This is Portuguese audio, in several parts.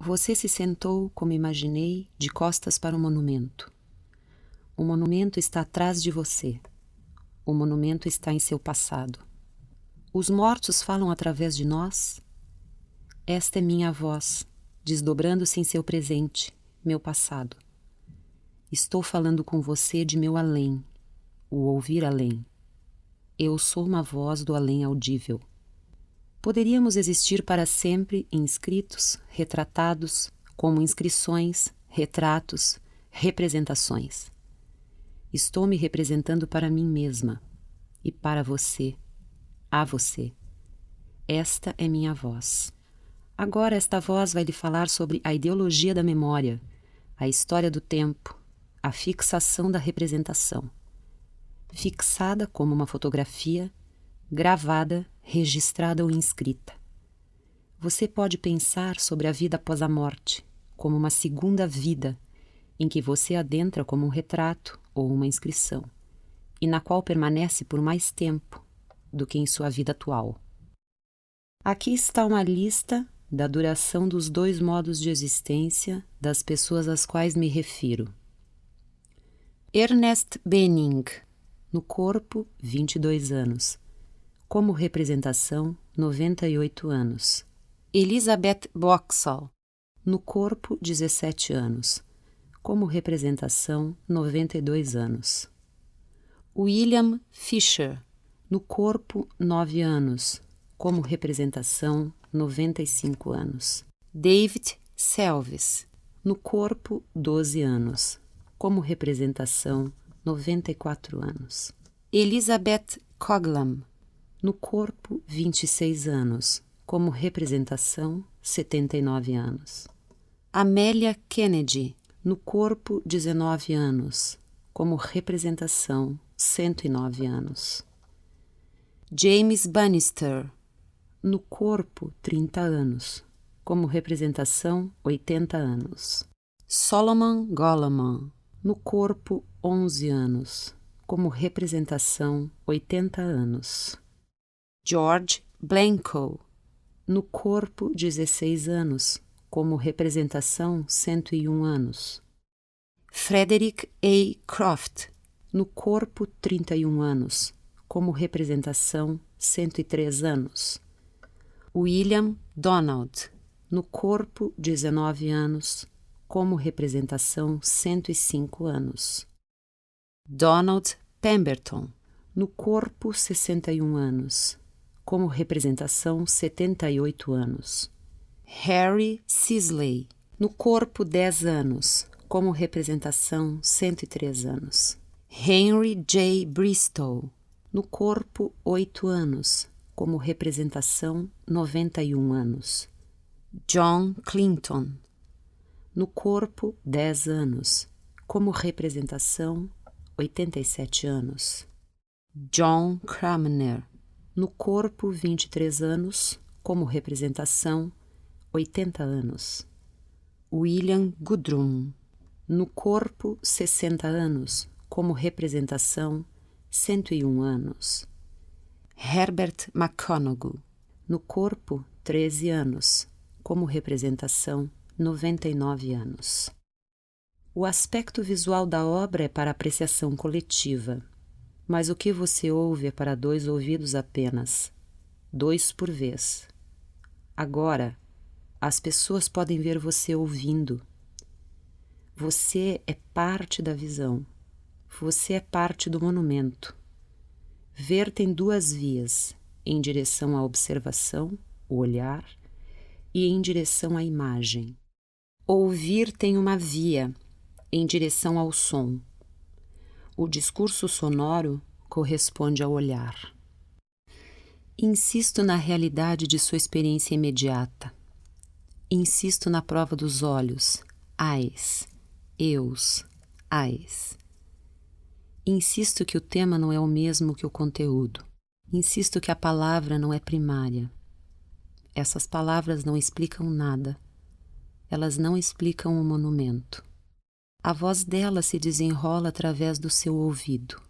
Você se sentou, como imaginei, de costas para o monumento. O monumento está atrás de você. O monumento está em seu passado. Os mortos falam através de nós? Esta é minha voz, desdobrando-se em seu presente, meu passado. Estou falando com você de meu além, o ouvir além. Eu sou uma voz do além audível. Poderíamos existir para sempre inscritos, retratados, como inscrições, retratos, representações. Estou me representando para mim mesma e para você, a você. Esta é minha voz. Agora esta voz vai lhe falar sobre a ideologia da memória, a história do tempo, a fixação da representação. Fixada como uma fotografia, gravada, registrada ou inscrita. Você pode pensar sobre a vida após a morte, como uma segunda vida, em que você adentra como um retrato ou uma inscrição, e na qual permanece por mais tempo do que em sua vida atual. Aqui está uma lista da duração dos 2 modos de existência das pessoas às quais me refiro. Ernest Benning, no corpo, 22 anos. Como representação, 98 anos. Elizabeth Boxall, no corpo, 17 anos. Como representação, 92 anos. William Fisher, no corpo, 9 anos. Como representação, 95 anos. David Selves, no corpo, 12 anos. Como representação, 94 anos. Elizabeth Coghlan, no corpo, 26 anos. Como representação, 79 anos. Amélia Kennedy, no corpo, 19 anos. Como representação, 109 anos. James Bannister, no corpo, 30 anos. Como representação, 80 anos. Solomon Goleman, no corpo, 11 anos. Como representação, 80 anos. George Blanco, no corpo, 16 anos. Como representação, 101 anos. Frederick A. Croft, no corpo, 31 anos. Como representação, 103 anos. William Donald, no corpo, 19 anos. Como representação, 105 anos. Donald Pemberton, no corpo, 61 anos. Como representação, 78 anos. Harry Sisley, no corpo, 10 anos. Como representação, 103 anos. Henry J. Bristow, no corpo, 8 anos. Como representação, 91 anos. John Clinton, no corpo, 10 anos. Como representação, 87 anos. John Cranmer, no corpo, 23 anos. Como representação, 80 anos. William Gudrun, no corpo, 60 anos. Como representação, 101 anos. Herbert McConaughey, no corpo, 13 anos. Como representação, 99 anos. O aspecto visual da obra é para apreciação coletiva, mas o que você ouve é para 2 ouvidos apenas, 2 por vez. Agora, as pessoas podem ver você ouvindo. Você é parte da visão. Você é parte do monumento. Ver tem 2 vias, em direção à observação, o olhar, e em direção à imagem. Ouvir tem uma via, em direção ao som. O discurso sonoro corresponde ao olhar. Insisto na realidade de sua experiência imediata. Insisto na prova dos olhos, eyes, eus, eyes. Insisto que o tema não é o mesmo que o conteúdo. Insisto que a palavra não é primária. Essas palavras não explicam nada. Elas não explicam o monumento. A voz dela se desenrola através do seu ouvido.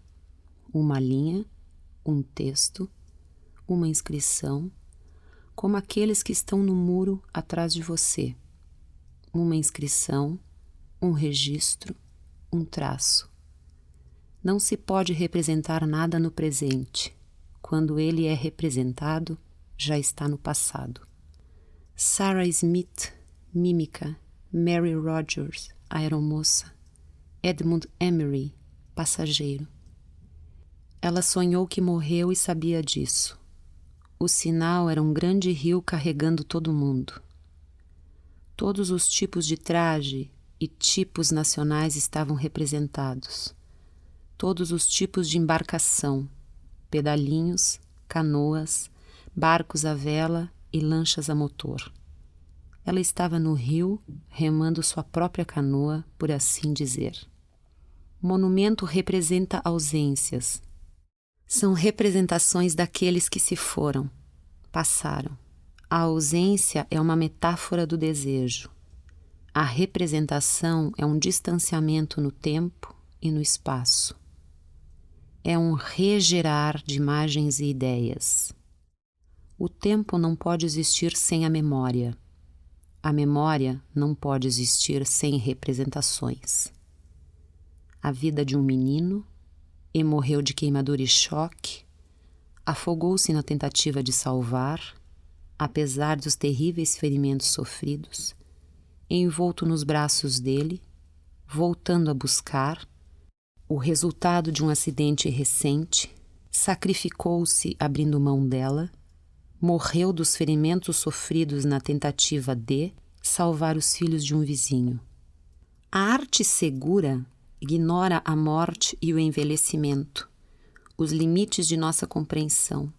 Uma linha, um texto, uma inscrição, como aqueles que estão no muro atrás de você. uma inscrição, um registro, um traço. Não se pode representar nada no presente. Quando ele é representado, já está no passado. Sarah Smith, mímica. Mary Rogers, aeromoça. Edmund Emery, passageiro. Ela sonhou que morreu e sabia disso. O sinal era um grande rio carregando todo mundo. Todos os tipos de traje e tipos nacionais estavam representados. Todos os tipos de embarcação, pedalinhos, canoas, barcos à vela e lanchas a motor. Ela estava no rio, remando sua própria canoa, por assim dizer. Monumento representa ausências. São representações daqueles que se foram, passaram. A ausência é uma metáfora do desejo. A representação é um distanciamento no tempo e no espaço. É um regerar de imagens e ideias. O tempo não pode existir sem a memória. A memória não pode existir sem representações. A vida de um menino, e morreu de queimadura e choque, afogou-se na tentativa de salvar, apesar dos terríveis ferimentos sofridos, envolto nos braços dele, voltando a buscar o resultado de um acidente recente, sacrificou-se abrindo mão dela, morreu dos ferimentos sofridos na tentativa de salvar os filhos de um vizinho. A arte segura ignora a morte e o envelhecimento, os limites de nossa compreensão,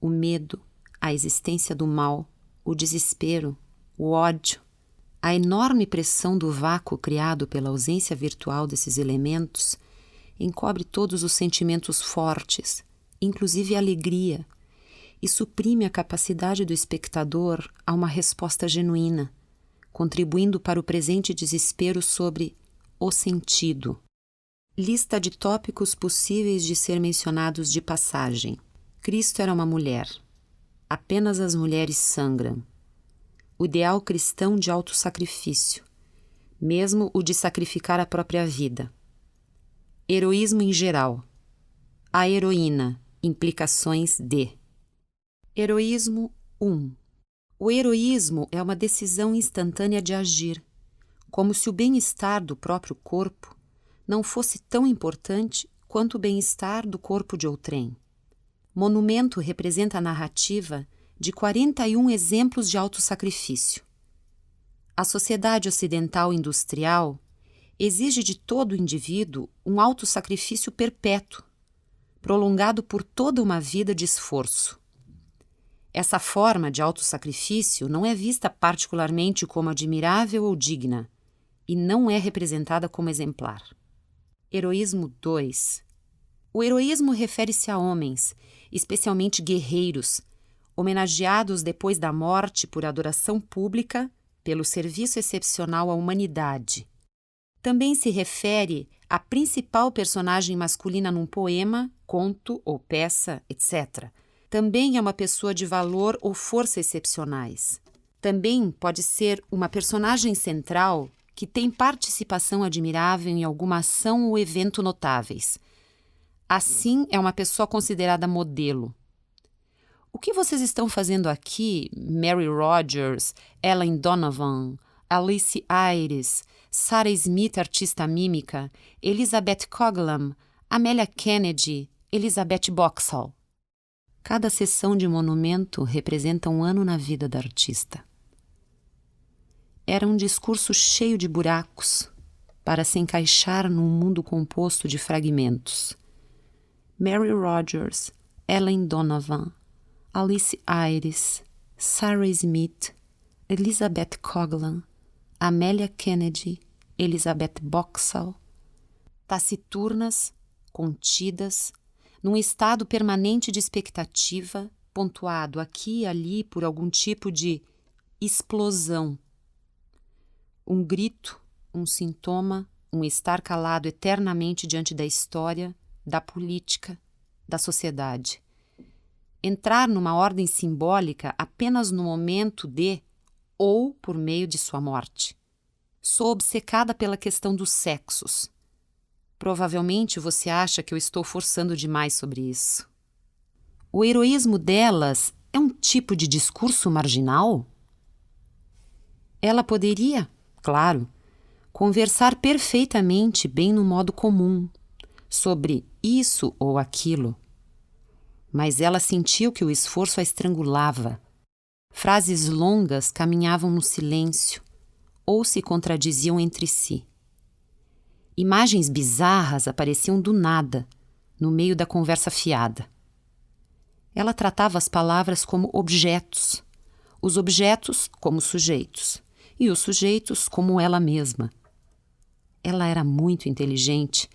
o medo, a existência do mal, o desespero, o ódio, a enorme pressão do vácuo criado pela ausência virtual desses elementos encobre todos os sentimentos fortes, inclusive a alegria, e suprime a capacidade do espectador a uma resposta genuína, contribuindo para o presente desespero sobre o sentido. Lista de tópicos possíveis de ser mencionados de passagem. Cristo era uma mulher. Apenas as mulheres sangram. O ideal cristão de autossacrifício, mesmo o de sacrificar a própria vida. Heroísmo em geral. A heroína. Implicações de. Heroísmo 1. O heroísmo é uma decisão instantânea de agir, como se o bem-estar do próprio corpo não fosse tão importante quanto o bem-estar do corpo de outrem. Monumento representa a narrativa de 41 exemplos de autossacrifício. A sociedade ocidental industrial exige de todo indivíduo um autossacrifício perpétuo, prolongado por toda uma vida de esforço. Essa forma de autossacrifício não é vista particularmente como admirável ou digna, e não é representada como exemplar. Heroísmo 2. O heroísmo refere-se a homens, especialmente guerreiros, homenageados depois da morte por adoração pública, pelo serviço excepcional à humanidade. Também se refere à principal personagem masculina num poema, conto ou peça, etc. Também é uma pessoa de valor ou força excepcionais. Também pode ser uma personagem central que tem participação admirável em alguma ação ou evento notáveis. Assim, é uma pessoa considerada modelo. O que vocês estão fazendo aqui, Mary Rogers, Ellen Donovan, Alice Ayres, Sarah Smith, artista mímica, Elizabeth Coghlan, Amélia Kennedy, Elizabeth Boxall? Cada seção de monumento representa um ano na vida da artista. Era um discurso cheio de buracos para se encaixar num mundo composto de fragmentos. Mary Rogers, Ellen Donovan, Alice Ayres, Sarah Smith, Elizabeth Coghlan, Amélia Kennedy, Elizabeth Boxall, taciturnas, contidas, num estado permanente de expectativa, pontuado aqui e ali por algum tipo de explosão. Um grito, um sintoma, um estar calado eternamente diante da história, da política, da sociedade. Entrar numa ordem simbólica apenas no momento de ou por meio de sua morte. Sou obcecada pela questão dos sexos. Provavelmente você acha que eu estou forçando demais sobre isso. O heroísmo delas é um tipo de discurso marginal? Ela poderia, claro, conversar perfeitamente bem no modo comum, sobre isso ou aquilo. Mas ela sentiu que o esforço a estrangulava. Frases longas caminhavam no silêncio ou se contradiziam entre si. Imagens bizarras apareciam do nada, no meio da conversa fiada. Ela tratava as palavras como objetos, os objetos como sujeitos e os sujeitos como ela mesma. Ela era muito inteligente,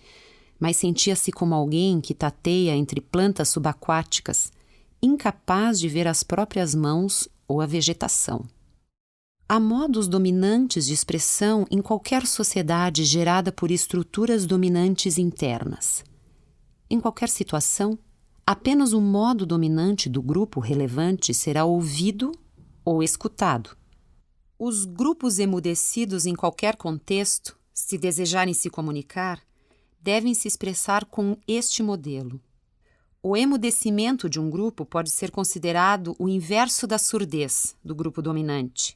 mas sentia-se como alguém que tateia entre plantas subaquáticas, incapaz de ver as próprias mãos ou a vegetação. Há modos dominantes de expressão em qualquer sociedade gerada por estruturas dominantes internas. Em qualquer situação, apenas o modo dominante do grupo relevante será ouvido ou escutado. Os grupos emudecidos em qualquer contexto, se desejarem se comunicar, devem se expressar com este modelo. O emudecimento de um grupo pode ser considerado o inverso da surdez do grupo dominante.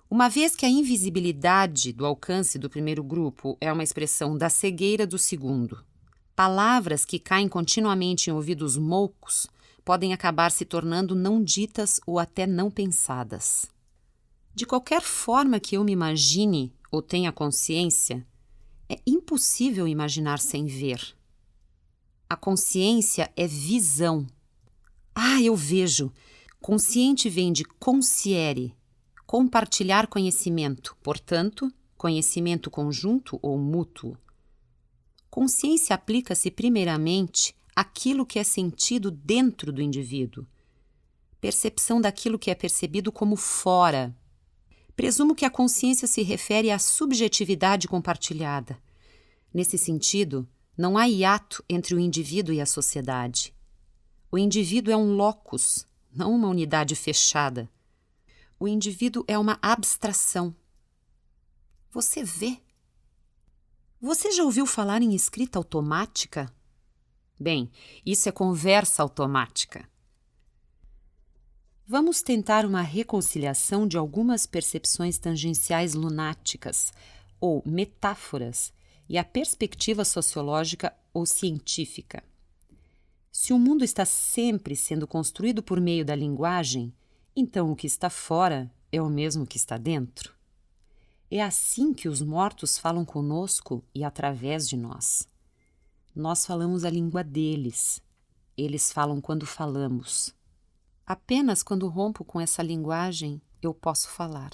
Uma vez que a invisibilidade do alcance do primeiro grupo é uma expressão da cegueira do segundo, palavras que caem continuamente em ouvidos moucos podem acabar se tornando não ditas ou até não pensadas. De qualquer forma que eu me imagine ou tenha consciência, é impossível imaginar sem ver. A consciência é visão. Eu vejo. Consciente vem de consciere, compartilhar conhecimento, portanto, conhecimento conjunto ou mútuo. Consciência aplica-se primeiramente àquilo que é sentido dentro do indivíduo. Percepção daquilo que é percebido como fora. Presumo que a consciência se refere à subjetividade compartilhada. Nesse sentido, não há hiato entre o indivíduo e a sociedade. O indivíduo é um locus, não uma unidade fechada. O indivíduo é uma abstração. Você vê? Você já ouviu falar em escrita automática? Bem, isso é conversa automática. Vamos tentar uma reconciliação de algumas percepções tangenciais lunáticas, ou metáforas, e a perspectiva sociológica ou científica. Se o mundo está sempre sendo construído por meio da linguagem, então o que está fora é o mesmo que está dentro. É assim que os mortos falam conosco e através de nós. Nós falamos a língua deles. Eles falam quando falamos. Apenas quando rompo com essa linguagem, eu posso falar.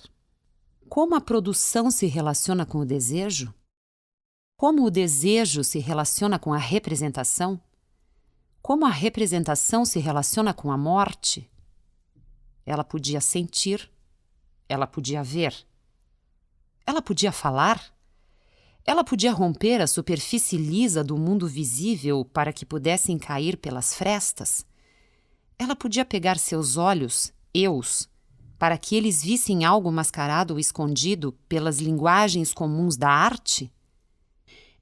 Como a produção se relaciona com o desejo? Como o desejo se relaciona com a representação? Como a representação se relaciona com a morte? Ela podia sentir, ela podia ver. Ela podia falar? Ela podia romper a superfície lisa do mundo visível para que pudessem cair pelas frestas? Ela podia pegar seus olhos, eus, para que eles vissem algo mascarado ou escondido pelas linguagens comuns da arte?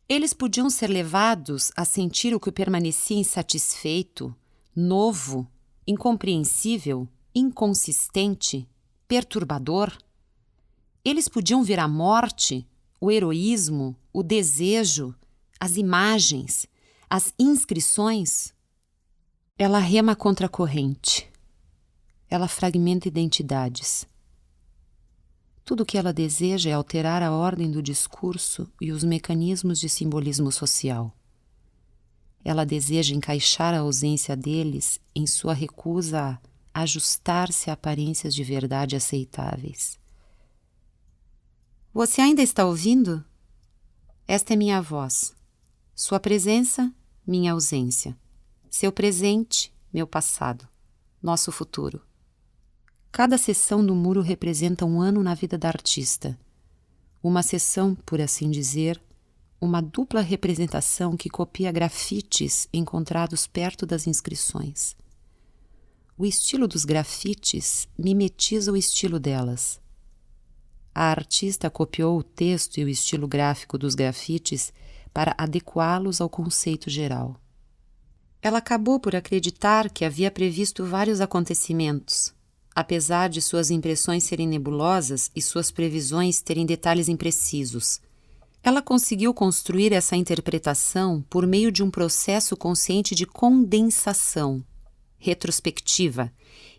Eles podiam ser levados a sentir o que permanecia insatisfeito, novo, incompreensível, inconsistente, perturbador? Eles podiam ver a morte, o heroísmo, o desejo, as imagens, as inscrições? Ela rema contra a corrente. Ela fragmenta identidades. Tudo o que ela deseja é alterar a ordem do discurso e os mecanismos de simbolismo social. Ela deseja encaixar a ausência deles em sua recusa a ajustar-se a aparências de verdade aceitáveis. Você ainda está ouvindo? Esta é minha voz. Sua presença, minha ausência. Seu presente, meu passado. Nosso futuro. Cada seção do muro representa um ano na vida da artista. Uma seção, por assim dizer, uma dupla representação que copia grafites encontrados perto das inscrições. O estilo dos grafites mimetiza o estilo delas. A artista copiou o texto e o estilo gráfico dos grafites para adequá-los ao conceito geral. Ela acabou por acreditar que havia previsto vários acontecimentos, apesar de suas impressões serem nebulosas e suas previsões terem detalhes imprecisos. Ela conseguiu construir essa interpretação por meio de um processo consciente de condensação, retrospectiva,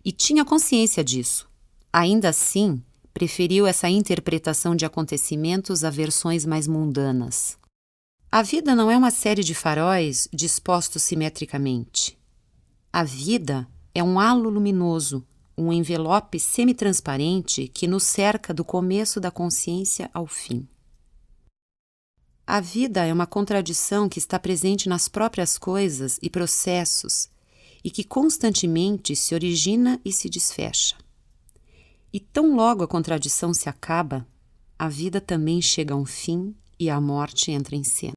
e tinha consciência disso. Ainda assim, preferiu essa interpretação de acontecimentos a versões mais mundanas. A vida não é uma série de faróis dispostos simetricamente. A vida é um halo luminoso, um envelope semitransparente que nos cerca do começo da consciência ao fim. A vida é uma contradição que está presente nas próprias coisas e processos e que constantemente se origina e se desfecha. E tão logo a contradição se acaba, a vida também chega a um fim e a morte entra em cena.